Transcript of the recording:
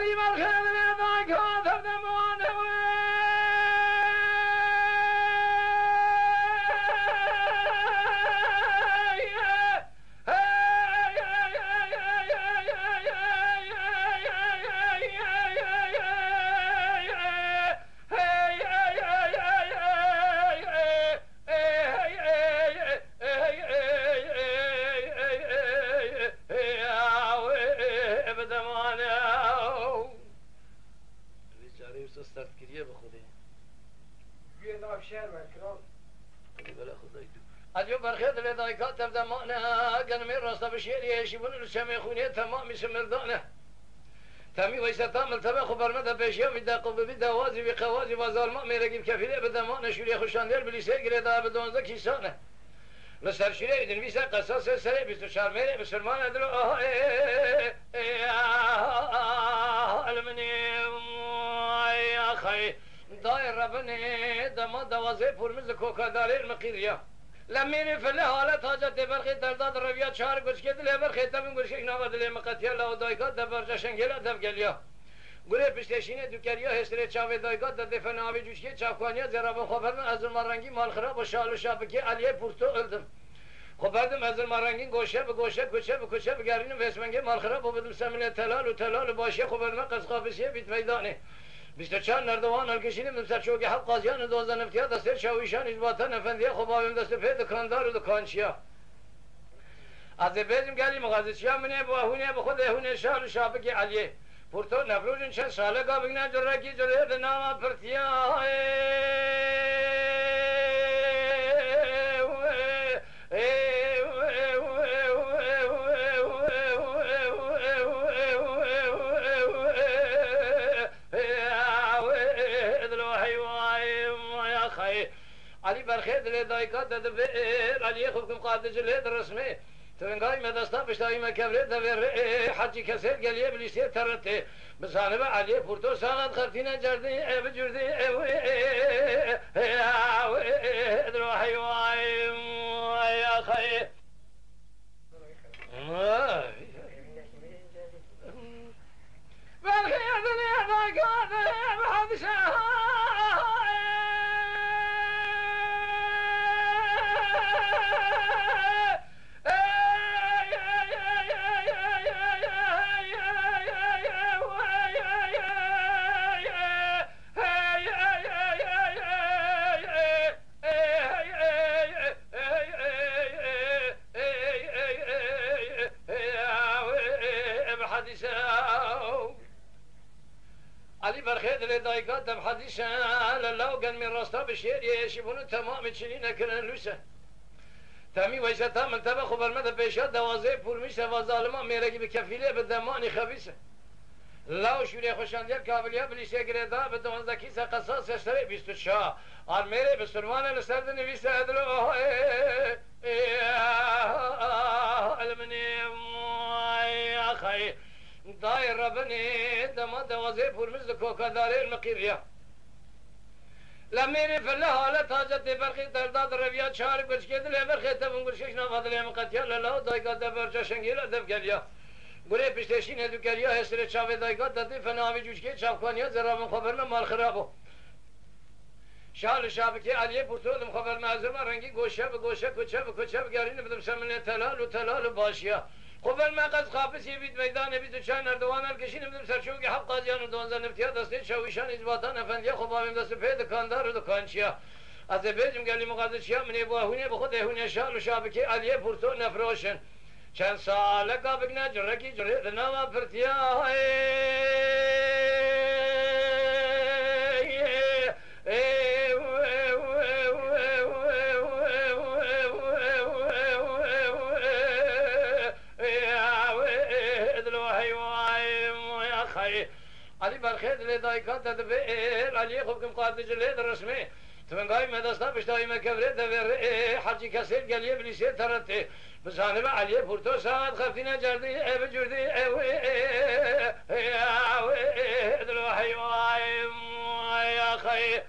علی مرخد ندای کاتب دمانه سردگیریه به خوده یه نام شهر کرام بله خدای دو علیو برخیت لدای کاتب دمانه گنمی راستا بشیریه شیبون لچمه خونیه تمام میشه مردانه تمی ویستا ملتبه خو برمده پیشیا میده قلبی دوازی بی قوازی و ظالما میرگیم کفیله به دمانه شوری خوشاندر بلیسه گره دا به 12 کیسانه لسر شیره ایدن بیسه قصاص سره 24 میره بسرمان ادرو المنی خي داير ربني دما دوازه پرمز کوکاداری المقیریا لمینی فله حالت حاجت برخی درداد رویات شهر گوش کد لی برخی تمین گوش که نامد لی مقتیا لا دایگات دبرجا شنگلا دب گلیا گوره پشتشینه دوکریا هستره چاوی دایگات دفن آبی جوش که چاوکانیا زرابن خبرن از المرنگی مال خراب و شال و شابکی علیه پورتو öldüm خبردم از المرنگین گوشه به گوشه کوچه به کوچه بگرینم وسمنگی مال خراب و بدم سمینه تلال باشی خبرنا قزقافسیه بیت میدانه 24 نردوان الکشینی من سرچوگی حق قاضیان 12 نفتیا دستر شاویشان اجباطن افندیه خبابیم دست پی دکاندار و دکانچیا از بیزم گلی مغازچیا منه با هونه به خود هونه شال شابکی علیه پورتو نفروجن چند ساله گا بگنه جرکی جره نام پرتیا علی برخید لی دایکات دبیر علی خوبکم قادج لی درسمه ترنگای مدستا پشتایی مکبره دبیر حجی کسیر گلیه بلیسیه ترته بسانبه علی پورتو ساقت خرطینه جردی ایو جردی ایو دروحی وای یا خی برخید لی دایکات بحادثه علی برخید لی دایگات دم حدیثه لله گن من راستا بشیر یشیبونو تمام چنی نکنن لوسه تمی ویستا ملتبه خو برمده پیشات دوازه پورمیشه و ظالمان میرگی به کفیله به دمانی خبیسه لاو شوری خوشاندیر کابلیا بلیشه گرده به 12 کیسه قصاص سره 24 آن میره به سرمان لسرد نویسه ادلو المنی خی دایر ربني دما دوازه پرمز کوکاداری المقیریا لمینی فله حالت حاجت برخی درداد رویات شهر گوش کد لی برخی تبون گوشش نامد لی مقتیا للا دایگات دبرجا شنگیلا دب گلیا گوره پشتشین دوکریا هستره چاوی دایگات دادی فناوی جوش که چاوکانیا زرابن خبرنا مال خرابو شال شابکی علیه پورتولم خبر معظم رنگی گوشه به گوشه کوچه به کوچه بگرینه بدم سمنه تلال باشیا خبر ما قد خافسی بیت میدان 24 نردوان الکشین بدم سرچوگی حق قاضیان و 12 نفتیا دسته شاویشان اجباطان افندیه خبابیم دست پی دکاندار و دکانچیا از بیجم گلی مقادسیا منی با هونه به خود هونه شال و شابکی علیه پورتو نفروشن چند ساله کا بگنا جرکی جره نام پرتیا علی برخید لی دایکات دبیر علی خوبکم قادج لی درسمه تفنگای مدستا پشتایی مکبره دبیر حجی کسیر گلیه بلیسیه ترته بسانبه علی پورتو ساعت خفتینه جردی ایو جردی ایو دلو حیوایم یا خی